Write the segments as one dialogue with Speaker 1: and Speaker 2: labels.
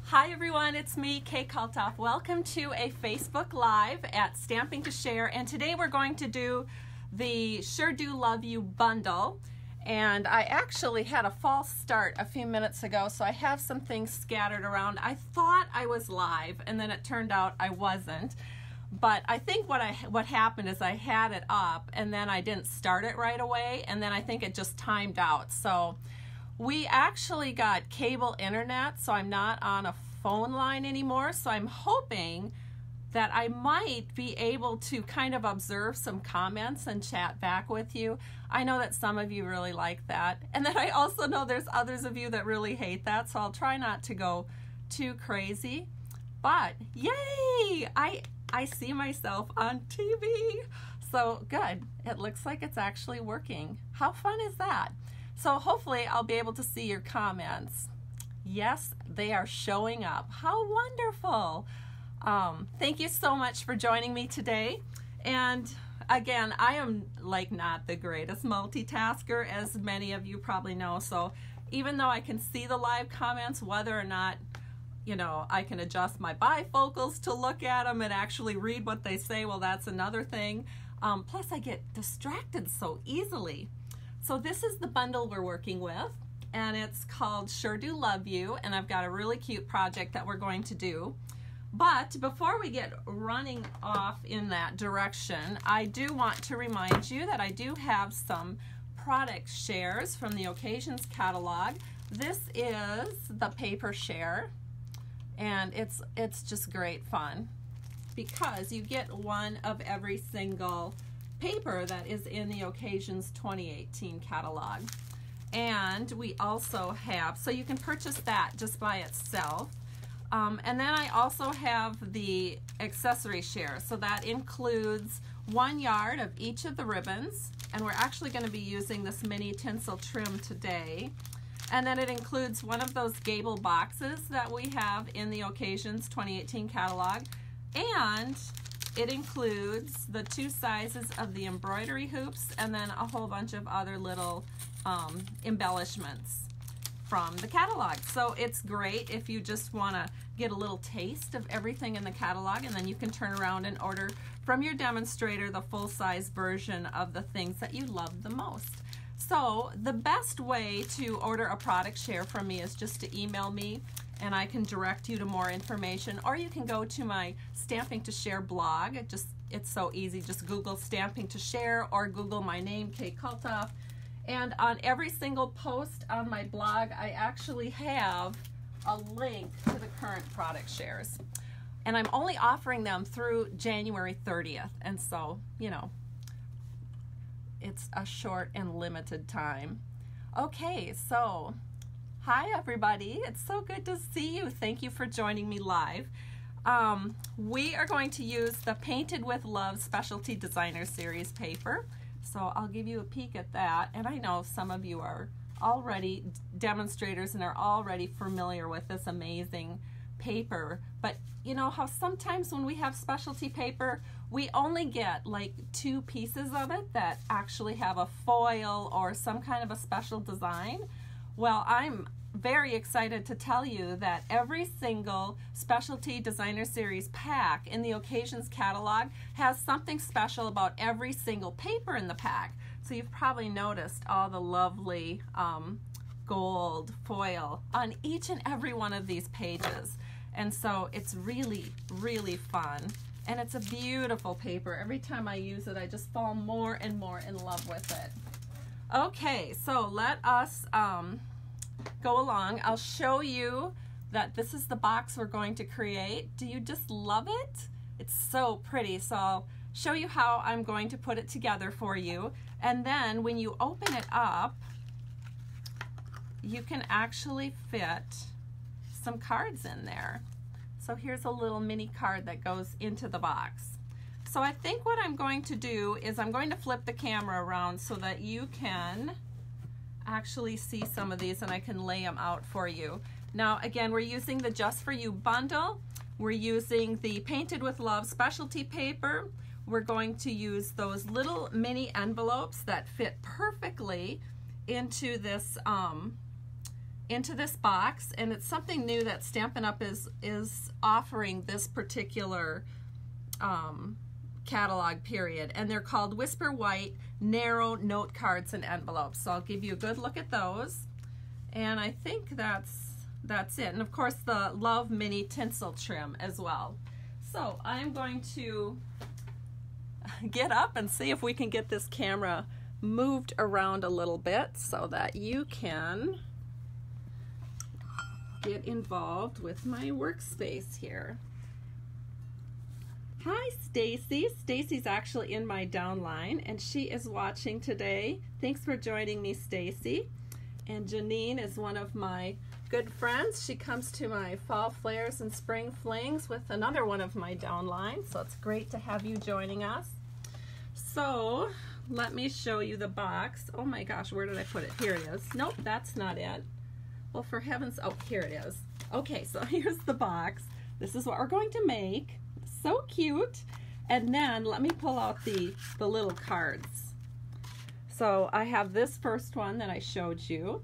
Speaker 1: Hi everyone, it's me, Kay Kalthoff. Welcome to a Facebook Live at Stamping to Share, and today we're going to do the Sure Do Love You bundle. And I actually had a false start a few minutes ago, so I have some things scattered around. I thought I was live, and then it turned out I wasn't. But I think what happened is I had it up, and then I didn't start it right away, and then I think it just timed out. So we actually got cable internet, so I'm not on a phone line anymore. So I'm hoping that I might be able to kind of observe some comments and chat back with you. I know that some of you really like that. And then I also know there's others of you that really hate that, so I'll try not to go too crazy. But yay! I see myself on TV. So good. It looks like it's actually working. How fun is that? So hopefully I'll be able to see your comments. Yes, they are showing up. How wonderful. Thank you so much for joining me today. And again, I am like not the greatest multitasker, as many of you probably know. So even though I can see the live comments, whether or not, you know, I can adjust my bifocals to look at them and actually read what they say, well, that's another thing. Plus I get distracted so easily. So this is the bundle we're working with, and it's called Sure Do Love You, and I've got a really cute project that we're going to do. But before we get running off in that direction, I do want to remind you that I do have some product shares from the Occasions catalog. This is the paper share, and it's just great fun because you get one of every single paper that is in the Occasions 2018 catalog. And we also have, so you can purchase that just by itself. And then I also have the accessory share. So that includes 1 yard of each of the ribbons. And we're actually going to be using this mini tinsel trim today. And then it includes one of those gable boxes that we have in the Occasions 2018 catalog. And it includes the 2 sizes of the embroidery hoops and then a whole bunch of other little embellishments from the catalog. So it's great if you just want to get a little taste of everything in the catalog, and then you can turn around and order from your demonstrator the full-size version of the things that you love the most. So the best way to order a product share from me is just to email me, and I can direct you to more information, or you can go to my Stamping to Share blog. It's so easy. Just Google Stamping to Share or Google my name, Kay Kalthoff. And on every single post on my blog, I actually have a link to the current product shares. And I'm only offering them through January 30th. And so, you know, it's a short and limited time. Okay, so hi everybody. It's so good to see you. Thank you for joining me live. We are going to use the Painted with Love Specialty Designer Series paper. So I'll give you a peek at that. And I know some of you are already demonstrators and are already familiar with this amazing paper. But you know how sometimes when we have specialty paper, we only get like 2 pieces of it that actually have a foil or some kind of a special design? Well, I'm very excited to tell you that every single Specialty Designer Series pack in the Occasions catalog has something special about every single paper in the pack. So you've probably noticed all the lovely gold foil on each and every one of these pages. And so it's really, really fun. And it's a beautiful paper. Every time I use it, I just fall more and more in love with it. Okay, so let us go along. I'll show you that this is the box we're going to create. Do you just love it? It's so pretty. So I'll show you how I'm going to put it together for you. And then when you open it up, you can actually fit some cards in there. So here's a little mini card that goes into the box. So I think what I'm going to do is I'm going to flip the camera around so that you can actually see some of these and I can lay them out for you. Now again, we're using the Just For You bundle. We're using the Painted with Love specialty paper. We're going to use those little mini envelopes that fit perfectly into this into this box, and it's something new that Stampin' Up! is offering this particular catalog period, and they're called Whisper White Narrow Note Cards and Envelopes. So I'll give you a good look at those, and I think that's it. And of course the Love Mini Tinsel Trim as well. So I'm going to get up and see if we can get this camera moved around a little bit so that you can get involved with my workspace here. Hi Stacy. Stacy's actually in my downline and she is watching today. Thanks for joining me, Stacy. And Janine is one of my good friends. She comes to my Fall Flares and Spring Flings with another one of my downlines, so it's great to have you joining us. So let me show you the box. Oh my gosh, where did I put it? Here it is. Nope, that's not it. Well, for heaven's, oh, here it is. Okay, so here's the box. This is what we're going to make. So cute. And then let me pull out the little cards. So I have this first one that I showed you,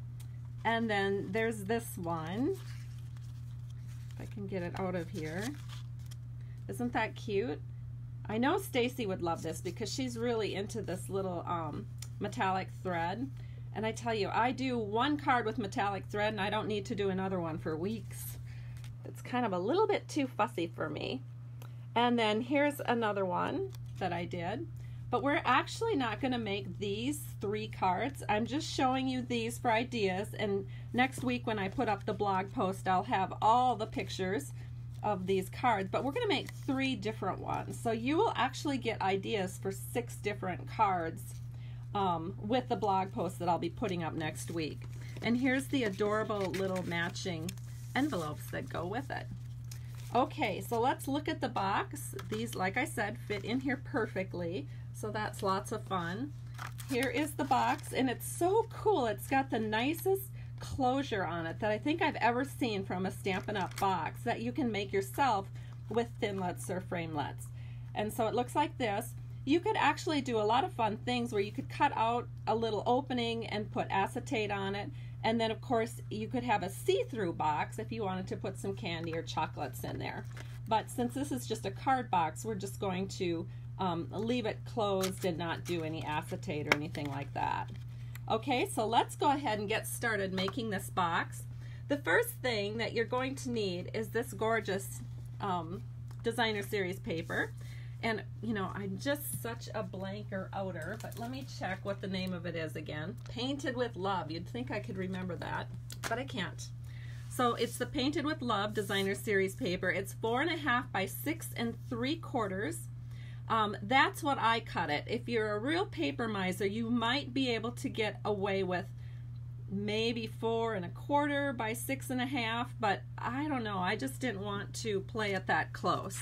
Speaker 1: and then there's this one. If I can get it out of here. Isn't that cute? I know Stacy would love this because she's really into this little metallic thread. And I tell you, I do one card with metallic thread and I don't need to do another one for weeks. It's kind of a little bit too fussy for me. And then here's another one that I did. But we're actually not going to make these 3 cards. I'm just showing you these for ideas, and next week when I put up the blog post I'll have all the pictures of these cards, but we're going to make 3 different ones. So you will actually get ideas for 6 different cards with the blog post that I'll be putting up next week. And here's the adorable little matching envelopes that go with it. Okay, so let's look at the box. These, like I said, fit in here perfectly. So that's lots of fun. Here is the box, and it's so cool. It's got the nicest closure on it that I think I've ever seen from a Stampin' Up! Box that you can make yourself with Thinlits or Framelits. And so it looks like this. You could actually do a lot of fun things where you could cut out a little opening and put acetate on it. And then of course you could have a see-through box if you wanted to put some candy or chocolates in there. But since this is just a card box, we're just going to leave it closed and not do any acetate or anything like that. Okay, so let's go ahead and get started making this box. The first thing that you're going to need is this gorgeous designer series paper. And you know, I'm just such a blanker outer, but let me check what the name of it is again. Painted with Love. You'd think I could remember that, but I can't. So it's the Painted with Love designer series paper. It's 4.5 by 6 3/4. That's what I cut it. If you're a real paper miser, you might be able to get away with maybe 4 1/4 by 6 1/2, but I don't know. I just didn't want to play it that close.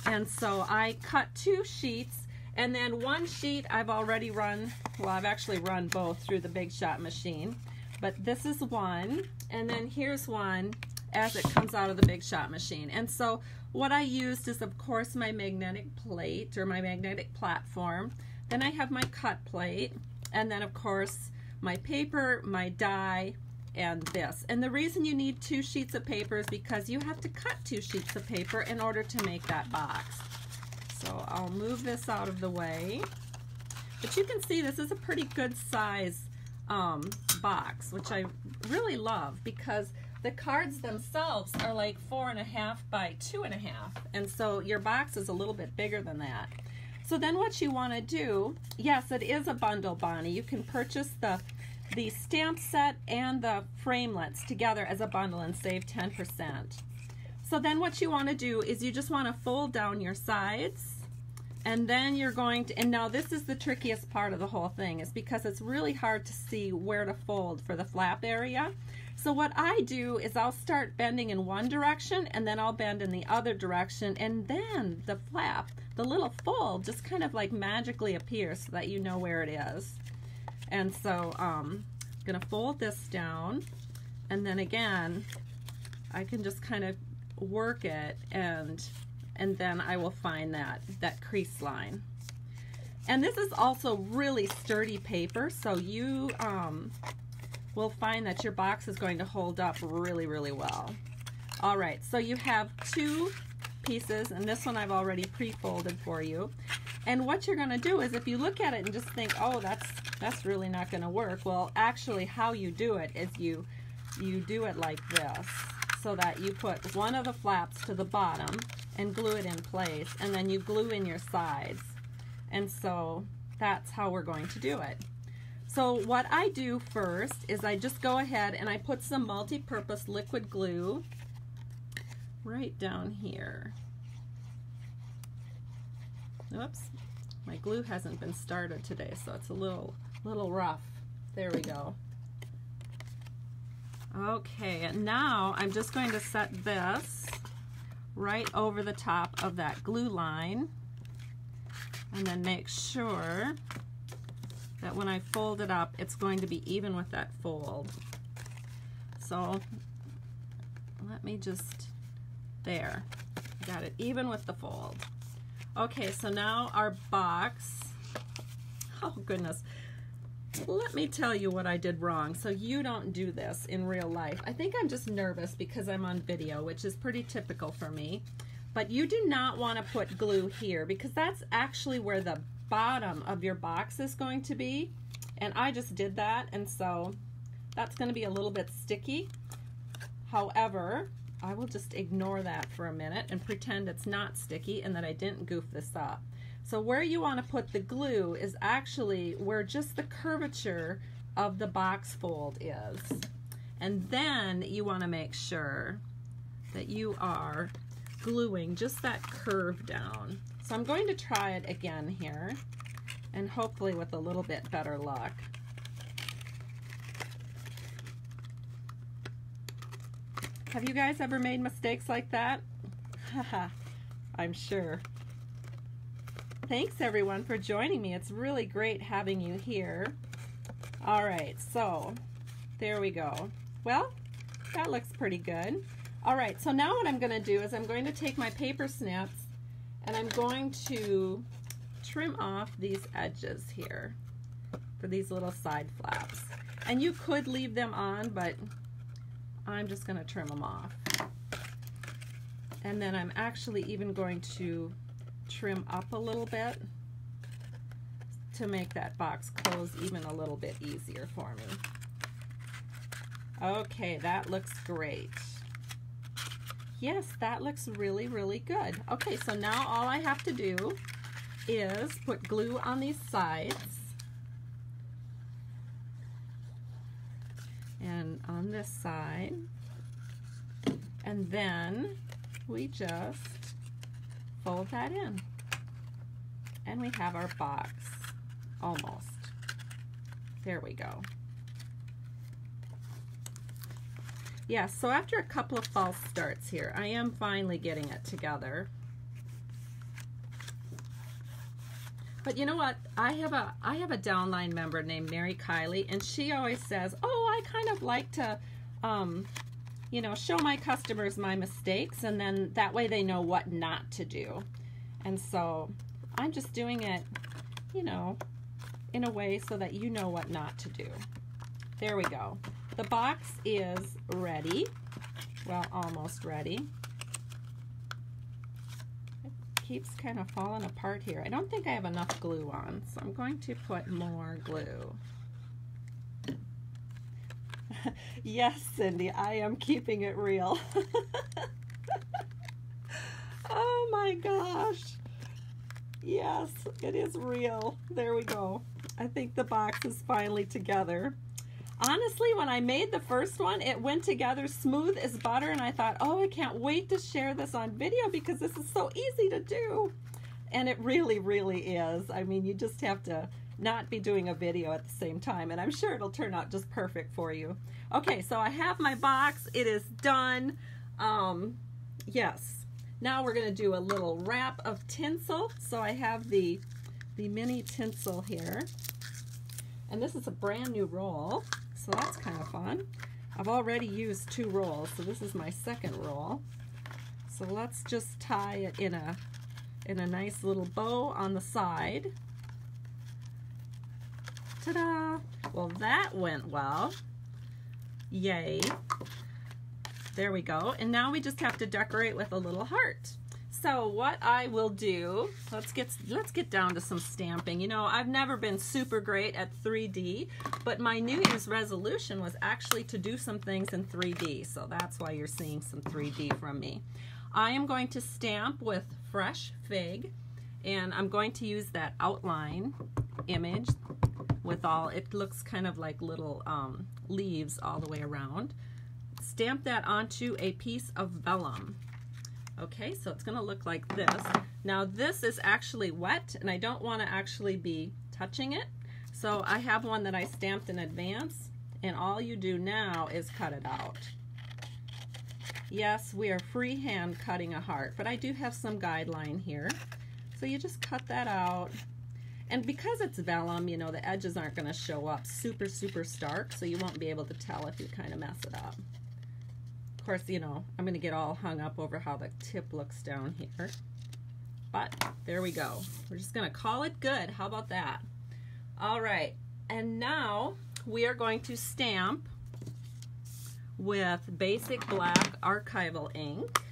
Speaker 1: And so I cut 2 sheets, and then one sheet I've already run, well, I've actually run both through the Big Shot machine, but this is one, and then here's one as it comes out of the Big Shot machine. And so what I used is, of course, my magnetic plate or my magnetic platform. Then I have my cut plate, and then of course my paper, my die, and this. And the reason you need 2 sheets of paper is because you have to cut 2 sheets of paper in order to make that box. So I'll move this out of the way. But you can see this is a pretty good size box, which I really love because the cards themselves are like 4.5 by 2.5. And so your box is a little bit bigger than that. So then what you want to do, yes, it is a bundle, Bonnie. You can purchase the stamp set and the Framelits together as a bundle and save 10%. So then what you want to do is you just want to fold down your sides, and then you're going to, and now this is the trickiest part of the whole thing, is because it's really hard to see where to fold for the flap area. So what I do is I'll start bending in one direction and then I'll bend in the other direction, and then the flap, the little fold, just kind of like magically appears so that you know where it is. And so I'm going to fold this down, and then again I can just kind of work it, and then I will find that crease line. And this is also really sturdy paper, so you will find that your box is going to hold up really, really well. All right, so you have 2 pieces, and this one I've already pre-folded for you. And what you're going to do is, if you look at it and just think, oh, that's really not going to work, well, actually how you do it is you do it like this, so that you put one of the flaps to the bottom and glue it in place, and then you glue in your sides. And so that's how we're going to do it. So what I do first is I just go ahead and I put some multi-purpose liquid glue right down here. Oops, my glue hasn't been started today, so it's a little rough. There we go. Okay, and now I'm just going to set this right over the top of that glue line, and then make sure that when I fold it up, it's going to be even with that fold. So let me just, there, got it even with the fold. Okay, so now our box, oh goodness, let me tell you what I did wrong so you don't do this in real life. I think I'm just nervous because I'm on video, which is pretty typical for me. But you do not want to put glue here because that's actually where the bottom of your box is going to be. And I just did that, and so that's going to be a little bit sticky. However, I will just ignore that for a minute and pretend it's not sticky and that I didn't goof this up. So where you want to put the glue is actually where just the curvature of the box fold is. And then you want to make sure that you are gluing just that curve down. So I'm going to try it again here, and hopefully with a little bit better luck. Have you guys ever made mistakes like that? Haha, I'm sure. Thanks everyone for joining me. It's really great having you here. All right, so there we go. Well, that looks pretty good. All right, so now what I'm going to do is I'm going to take my paper snips and I'm going to trim off these edges here for these little side flaps. And you could leave them on, but I'm just going to trim them off. And then I'm actually even going to trim up a little bit to make that box close even a little bit easier for me. Okay, that looks great. Yes, that looks really, really good. Okay, so now all I have to do is put glue on these sides and on this side, and then we just fold that in, and we have our box almost. There we go. Yeah, so after a couple of false starts here, I am finally getting it together. But you know what? I have a downline member named Mary Kiley, and she always says, "Oh, I kind of like to, you know, show my customers my mistakes, and then that way they know what not to do." And so I'm just doing it, you know, in a way so that you know what not to do. There we go. The box is ready. Well, almost ready. It keeps kind of falling apart here. I don't think I have enough glue on, so I'm going to put more glue. Yes, Cindy, I am keeping it real. Oh my gosh. Yes, it is real. There we go. I think the box is finally together. Honestly, when I made the first one, it went together smooth as butter, and I thought, oh, I can't wait to share this on video because this is so easy to do. And it really, really is. I mean, you just have to not be doing a video at the same time, and I'm sure it'll turn out just perfect for you. Okay, so I have my box. It is done. Yes. Now we're going to do a little wrap of tinsel. So I have the mini tinsel here. And this is a brand new roll, so that's kind of fun. I've already used 2 rolls, so this is my second roll. So let's just tie it in a nice little bow on the side. Ta-da! Well, that went well. Yay. There we go. And now we just have to decorate with a little heart. So what I will do, let's get down to some stamping. You know, I've never been super great at 3D, but my New Year's resolution was actually to do some things in 3D. So that's why you're seeing some 3D from me. I am going to stamp with Fresh Fig, and I'm going to use that outline image with all, it looks kind of like little leaves all the way around. Stamp that onto a piece of vellum. Okay, so it's going to look like this. Now this is actually wet, and I don't want to actually be touching it. So I have one that I stamped in advance, and all you do now is cut it out. Yes, we are freehand cutting a heart, but I do have some guideline here. So you just cut that out. And because it's vellum, you know, the edges aren't going to show up super, super stark, so you won't be able to tell if you kind of mess it up. Of course, you know, I'm going to get all hung up over how the tip looks down here. But there we go. We're just going to call it good. How about that? All right. And now we are going to stamp with basic black archival ink.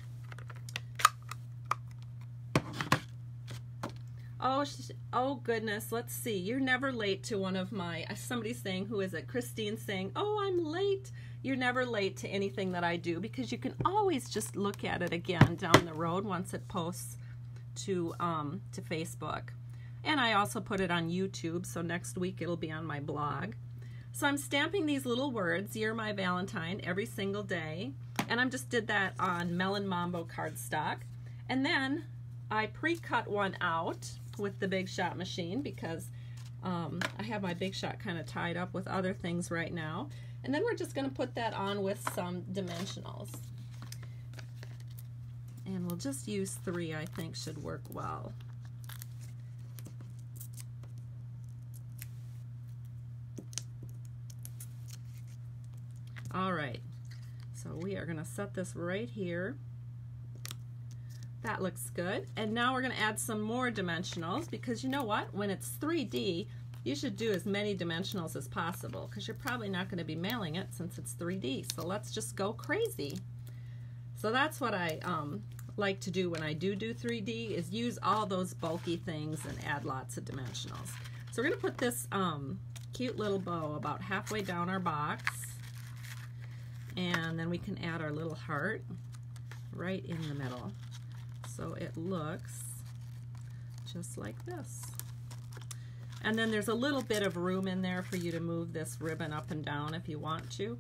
Speaker 1: Oh goodness, let's see. You're never late to one of my, somebody's saying, who is it? Christine's saying, oh, I'm late. You're never late to anything that I do, because you can always just look at it again down the road once it posts to Facebook. And I also put it on YouTube, so next week it'll be on my blog. So I'm stamping these little words, You're My Valentine, every single day. And I just did that on Melon Mambo cardstock. And then I pre-cut one out with the Big Shot machine, because I have my Big Shot kind of tied up with other things right now. And then we're just going to put that on with some dimensionals. And we'll just use 3, I think should work well. All right, so we are going to set this right here. That looks good. And now we're going to add some more dimensionals, because you know what? When it's 3D, you should do as many dimensionals as possible, because you're probably not going to be mailing it since it's 3D. So let's just go crazy. So that's what I like to do when I do 3D, is use all those bulky things and add lots of dimensionals. So we're going to put this cute little bow about halfway down our box, and then we can add our little heart right in the middle. So it looks just like this. And then there's a little bit of room in there for you to move this ribbon up and down if you want to.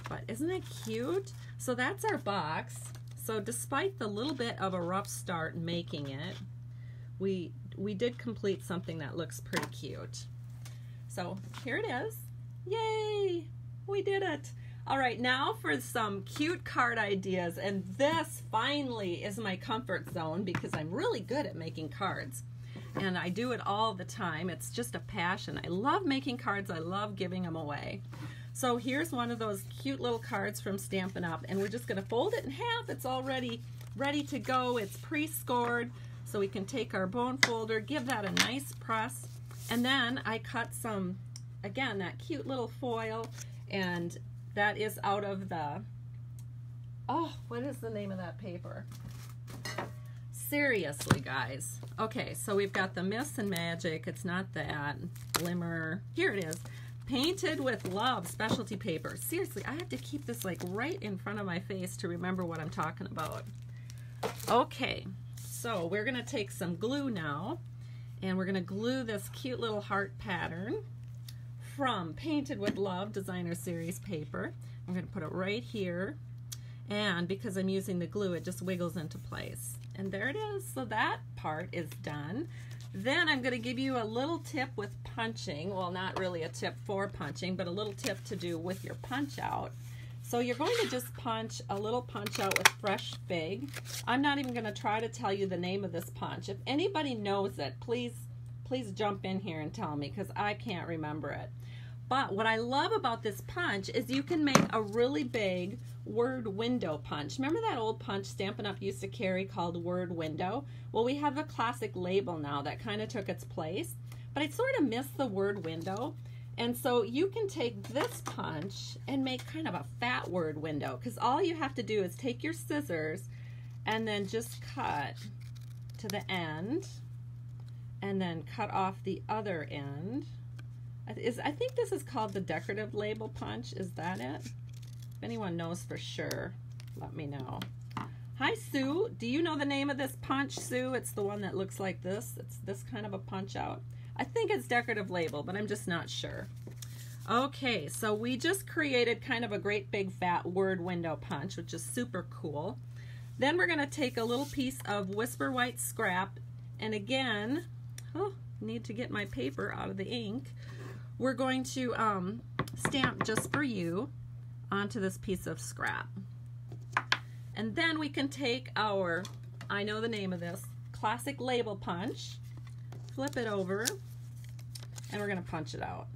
Speaker 1: But isn't it cute? So that's our box. So despite the little bit of a rough start making it, we did complete something that looks pretty cute. So here it is. Yay! We did it! All right, now for some cute card ideas, and this finally is my comfort zone, because I'm really good at making cards, and I do it all the time. It's just a passion. I love making cards. I love giving them away. So here's one of those cute little cards from Stampin' Up, and we're just going to fold it in half. It's already ready to go. It's pre-scored, so we can take our bone folder, give that a nice press, and then I cut some, again, that cute little foil, and that is out of the, oh, what is the name of that paper? Seriously, guys. Okay, so we've got the Myths and Magic. It's not that. Glimmer. Here it is. Painted with Love specialty paper. Seriously, I have to keep this like right in front of my face to remember what I'm talking about. Okay, so we're going to take some glue now, and we're going to glue this cute little heart pattern from Painted with Love Designer Series paper. I'm going to put it right here, and because I'm using the glue, it just wiggles into place. And there it is. So that part is done. Then I'm going to give you a little tip with punching. Well, not really a tip for punching, but a little tip to do with your punch out. So you're going to just punch a little punch out with Fresh Fig. I'm not even going to try to tell you the name of this punch. If anybody knows it, please jump in here and tell me, because I can't remember it. But what I love about this punch is you can make a really big word window punch. Remember that old punch Stampin' Up used to carry called Word Window? Well, we have a classic label now that kind of took its place, but I sort of miss the word window. And so you can take this punch and make kind of a fat word window, because all you have to do is take your scissors and then just cut to the end and then cut off the other end. I think this is called the decorative label punch. Is that it? If anyone knows for sure, let me know. Hi, Sue. Do you know the name of this punch, Sue? It's the one that looks like this. It's this kind of a punch out. I think it's decorative label, but I'm just not sure. Okay, so we just created kind of a great big fat word window punch, which is super cool. Then we're going to take a little piece of Whisper White scrap, and again, need to get my paper out of the ink. We're going to stamp Just For You onto this piece of scrap. And then we can take our, I know the name of this, classic label punch, flip it over, and we're going to punch it out.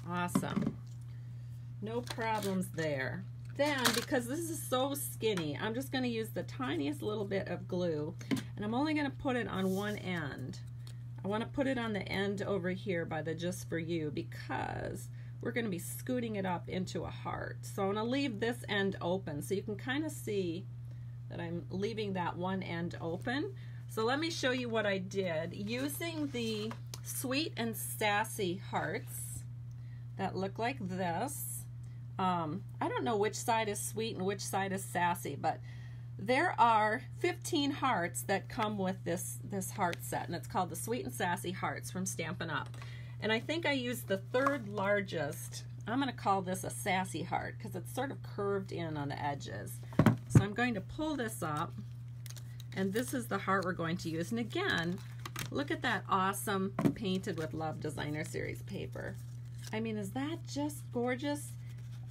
Speaker 1: Awesome. No problems there. Then, because this is so skinny, I'm just going to use the tiniest little bit of glue, and I'm only going to put it on one end. I want to put it on the end over here by the Just For You, because we're going to be scooting it up into a heart. So I'm going to leave this end open so you can kind of see that I'm leaving that one end open. So let me show you what I did using the Sweet and Sassy hearts that look like this. I don't know which side is sweet and which side is sassy, but there are 15 hearts that come with this heart set, and it's called the Sweet and Sassy Hearts from Stampin' Up. And I think I used the third largest. I'm going to call this a sassy heart because it's sort of curved in on the edges. So I'm going to pull this up, and this is the heart we're going to use. And again, look at that awesome Painted with Love Designer Series paper. I mean, is that just gorgeous?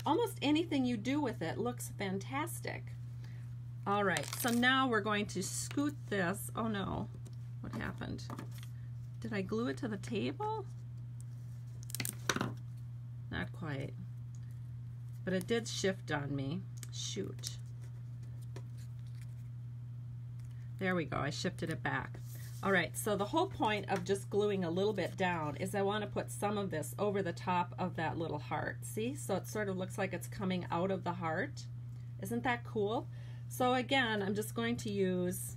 Speaker 1: Almost anything you do with it looks fantastic. All right, so now we're going to scoot this. Oh no, what happened? Did I glue it to the table? Not quite, but it did shift on me. Shoot. There we go, I shifted it back. All right, so the whole point of just gluing a little bit down is I want to put some of this over the top of that little heart. See? So it sort of looks like it's coming out of the heart. Isn't that cool? So again, I'm just going to use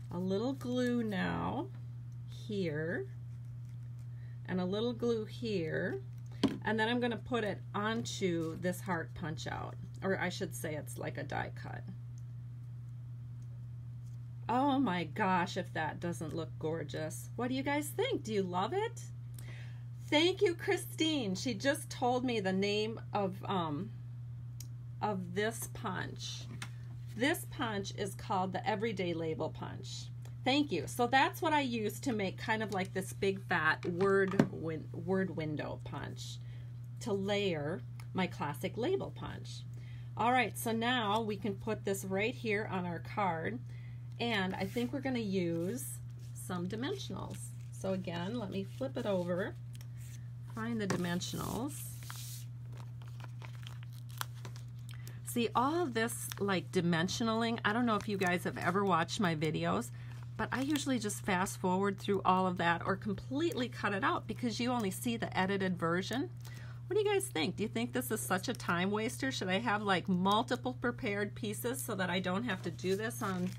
Speaker 1: a little glue now here and a little glue here, and then I'm going to put it onto this heart punch out, or I should say it's like a die cut. Oh my gosh, if that doesn't look gorgeous. What do you guys think? Do you love it? Thank you, Christine. She just told me the name of this punch. This punch is called the Everyday Label Punch. Thank you. So that's what I use to make kind of like this big fat word window punch to layer my classic label punch. All right, so now we can put this right here on our card. And I think we're going to use some dimensionals. So again, let me flip it over, find the dimensionals. See, all of this like dimensionaling, I don't know if you guys have ever watched my videos, but I usually just fast forward through all of that or completely cut it out because you only see the edited version. What do you guys think? Do you think this is such a time waster? Should I have like multiple prepared pieces so that I don't have to do this on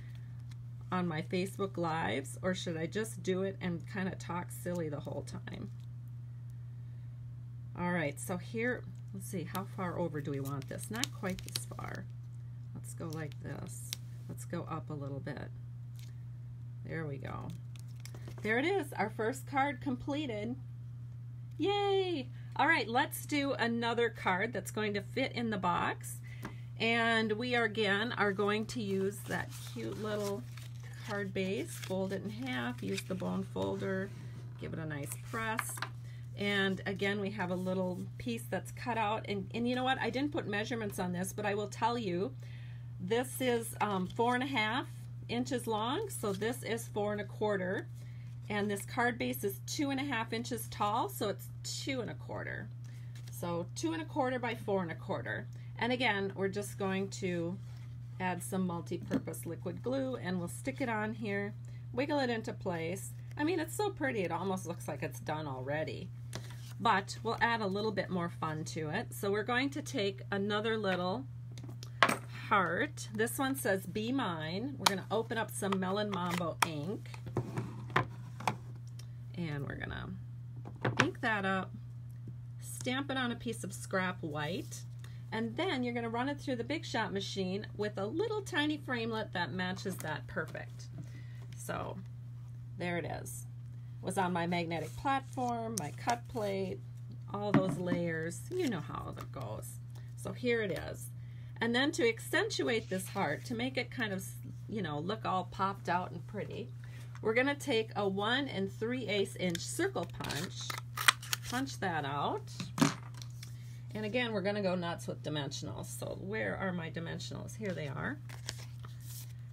Speaker 1: my Facebook Lives, or should I just do it and kind of talk silly the whole time? All right, so here, let's see, how far over do we want this? Not quite this far. Let's go like this. Let's go up a little bit. There we go. There it is, our first card completed. Yay! All right, let's do another card that's going to fit in the box. And we are going to use that cute little card base, fold it in half, use the bone folder, give it a nice press. And again, we have a little piece that's cut out. And you know what? I didn't put measurements on this, but I will tell you, this is 4.5 inches long, so this is 4 1/4. And this card base is 2.5 inches tall, so it's 2 1/4. So 2 1/4 by 4 1/4. And again, we're just going to add some multi-purpose liquid glue, and we'll stick it on here wiggle it into place. I mean, it's so pretty, it almost looks like it's done already. But we'll add a little bit more fun to it. So we're going to take another little heart. This one says Be Mine. We're going to open up some Melon Mambo ink. And we're going to ink that up, stamp it on a piece of scrap white, and then you're going to run it through the Big Shot machine with a little tiny framelit that matches that perfect. So there it is. It was on my magnetic platform, my cut plate, all those layers. You know how it goes. So here it is. And then to accentuate this heart, to make it kind of, you know, look all popped out and pretty, we're going to take a 1 3/8 inch circle punch that out. And again, we're going to go nuts with dimensionals. So where are my dimensionals? Here they are.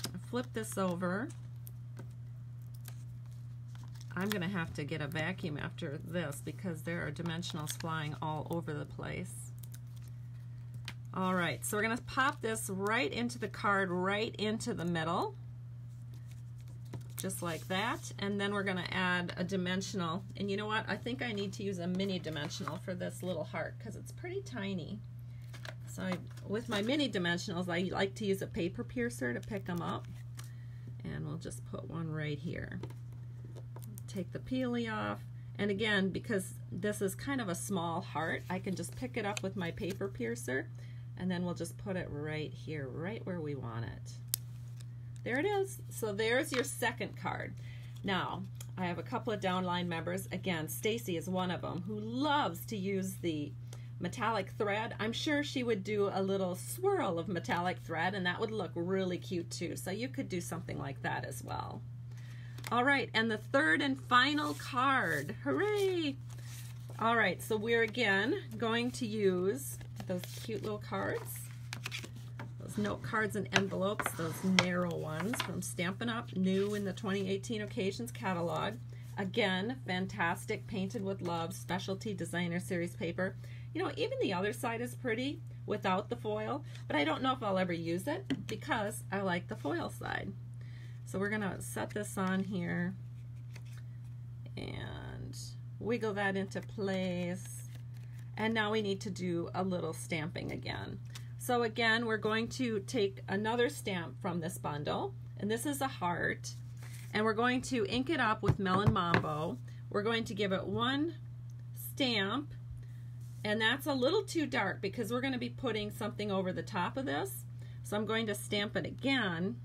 Speaker 1: I'll flip this over. I'm going to have to get a vacuum after this because there are dimensionals flying all over the place. All right, so we're going to pop this right into the card, right into the middle, just like that. And then we're going to add a dimensional. And you know what? I think I need to use a mini dimensional for this little heart because it's pretty tiny. So with my mini dimensionals, I like to use a paper piercer to pick them up. And we'll just put one right here. Take the peely off. And again, because this is kind of a small heart, I can just pick it up with my paper piercer. And then we'll just put it right here, right where we want it. There it is. So there's your second card. Now, I have a couple of downline members. Again, Stacy is one of them who loves to use the metallic thread. I'm sure she would do a little swirl of metallic thread and that would look really cute too. So you could do something like that as well. All right, and the third and final card. Hooray! All right, so we're again going to use those cute little cards. Note cards and envelopes, those narrow ones from Stampin' Up, new in the 2018 Occasions catalog. Again, fantastic, painted with love, specialty designer series paper. You know, even the other side is pretty without the foil, but I don't know if I'll ever use it because I like the foil side. So we're going to set this on here and wiggle that into place. And now we need to do a little stamping again. So again, we're going to take another stamp from this bundle, and this is a heart, and we're going to ink it up with Melon Mambo. We're going to give it one stamp, and that's a little too dark because we're going to be putting something over the top of this. So I'm going to stamp it again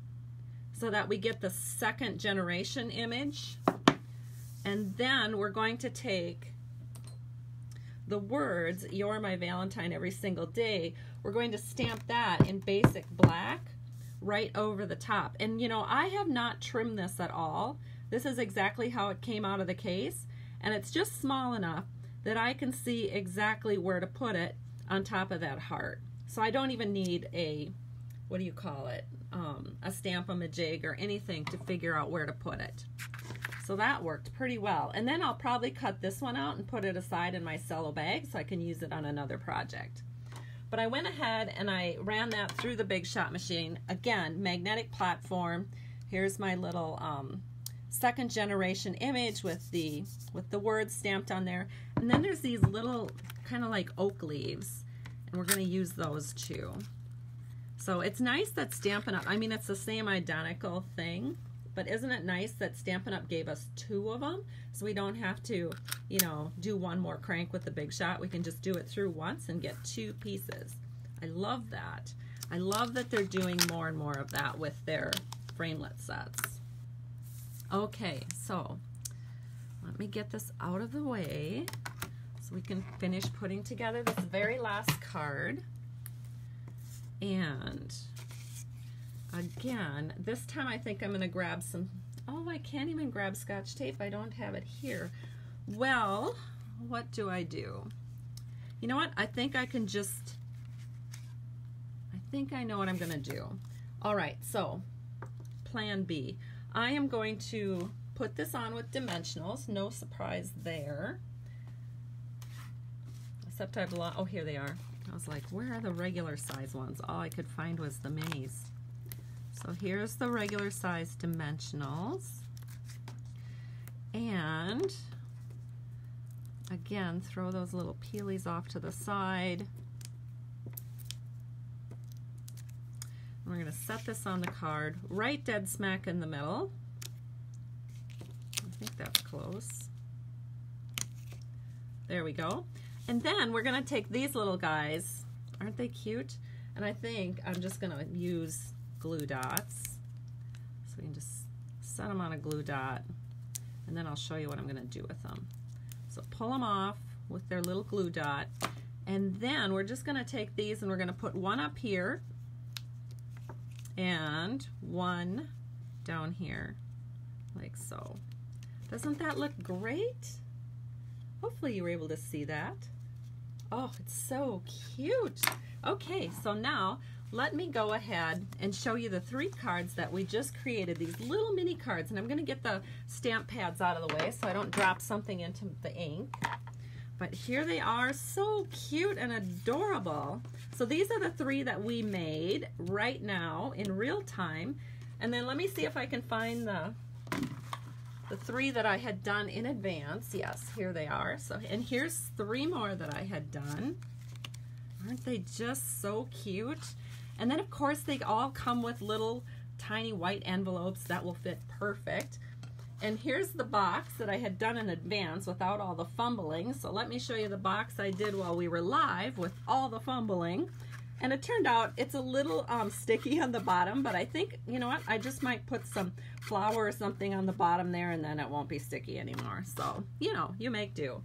Speaker 1: so that we get the second generation image. And then we're going to take the words, "You're my Valentine every single day." We're going to stamp that in basic black right over the top. And you know, I have not trimmed this at all. This is exactly how it came out of the case. And it's just small enough that I can see exactly where to put it on top of that heart. So I don't even need a, what do you call it, a Stamp-a-ma-jig or anything to figure out where to put it. So that worked pretty well. And then I'll probably cut this one out and put it aside in my cello bag so I can use it on another project. But I went ahead and I ran that through the Big Shot machine. Again, magnetic platform. Here's my little second generation image with the words stamped on there. And then there's these little kind of like oak leaves, and we're going to use those too. So it's nice that Stampin' Up, I mean, it's the same identical thing, but isn't it nice that Stampin' Up gave us two of them, so we don't have to, you know, do one more crank with the Big Shot. We can just do it through once and get two pieces. I love that. I love that they're doing more and more of that with their framelit sets. Okay, so let me get this out of the way so we can finish putting together this very last card. And again, this time I think I'm going to grab some, oh, I can't even grab Scotch tape. I don't have it here. Well, what do? You know what? I think I can just, I think I know what I'm going to do. All right, so plan B. I am going to put this on with dimensionals. No surprise there. Except I've lost, oh, here they are. I was like, where are the regular size ones? All I could find was the minis. So here's the regular size dimensionals. And again, throw those little peelies off to the side. We're going to set this on the card right dead smack in the middle. I think that's close. There we go. And then we're going to take these little guys. Aren't they cute? And I think I'm just going to use glue dots. So we can just set them on a glue dot, and then I'll show you what I'm going to do with them. So pull them off with their little glue dot, and then we're just going to take these and we're going to put one up here and one down here, like so. Doesn't that look great? Hopefully you were able to see that. Oh, it's so cute. Okay, so now let me go ahead and show you the 3 cards that we just created, these little mini cards. And I'm going to get the stamp pads out of the way so I don't drop something into the ink. But here they are, so cute and adorable. So these are the 3 that we made right now in real time. And then let me see if I can find the 3 that I had done in advance. Yes, here they are. So, and here's 3 more that I had done. Aren't they just so cute? And then of course they all come with little tiny white envelopes that will fit perfect. And here's the box that I had done in advance without all the fumbling. So let me show you the box I did while we were live with all the fumbling. And it turned out it's a little sticky on the bottom, but I think, you know what, I just might put some flour or something on the bottom there, and then it won't be sticky anymore. So, you know, you make do.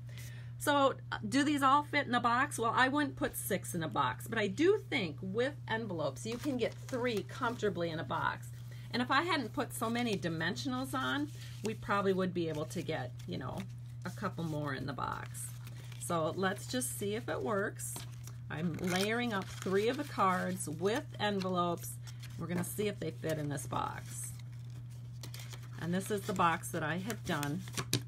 Speaker 1: So do these all fit in a box? Well, I wouldn't put 6 in a box, but I do think with envelopes you can get 3 comfortably in a box. And if I hadn't put so many dimensionals on, we probably would be able to get, you know, a couple more in the box. So let's just see if it works. I'm layering up 3 of the cards with envelopes. We're going to see if they fit in this box. And this is the box that I had done.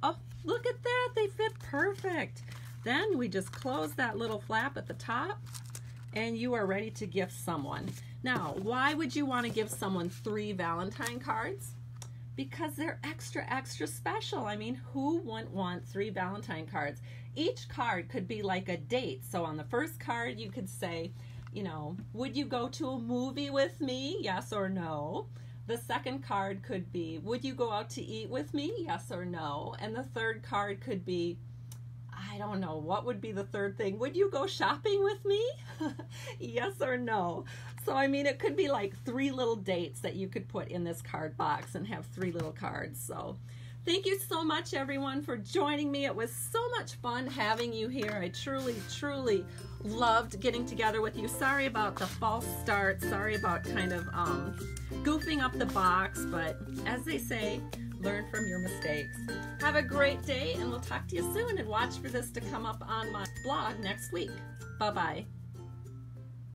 Speaker 1: Oh, look at that, they fit perfect. Then we just close that little flap at the top and you are ready to gift someone. Now, why would you want to give someone 3 Valentine cards? Because they're extra, extra special. I mean, who wouldn't want 3 Valentine cards? Each card could be like a date. So on the first card, you could say, you know, would you go to a movie with me? Yes or no. The second card could be, would you go out to eat with me? Yes or no. And the third card could be, I don't know, what would be the third thing? Would you go shopping with me? Yes or no. So I mean, it could be like 3 little dates that you could put in this card box and have 3 little cards. So thank you so much, everyone, for joining me. It was so much fun having you here. I truly, truly loved getting together with you. Sorry about the false start. Sorry about kind of goofing up the box, but as they say, learn from your mistakes. Have a great day, and we'll talk to you soon, and watch for this to come up on my blog next week. Bye-bye.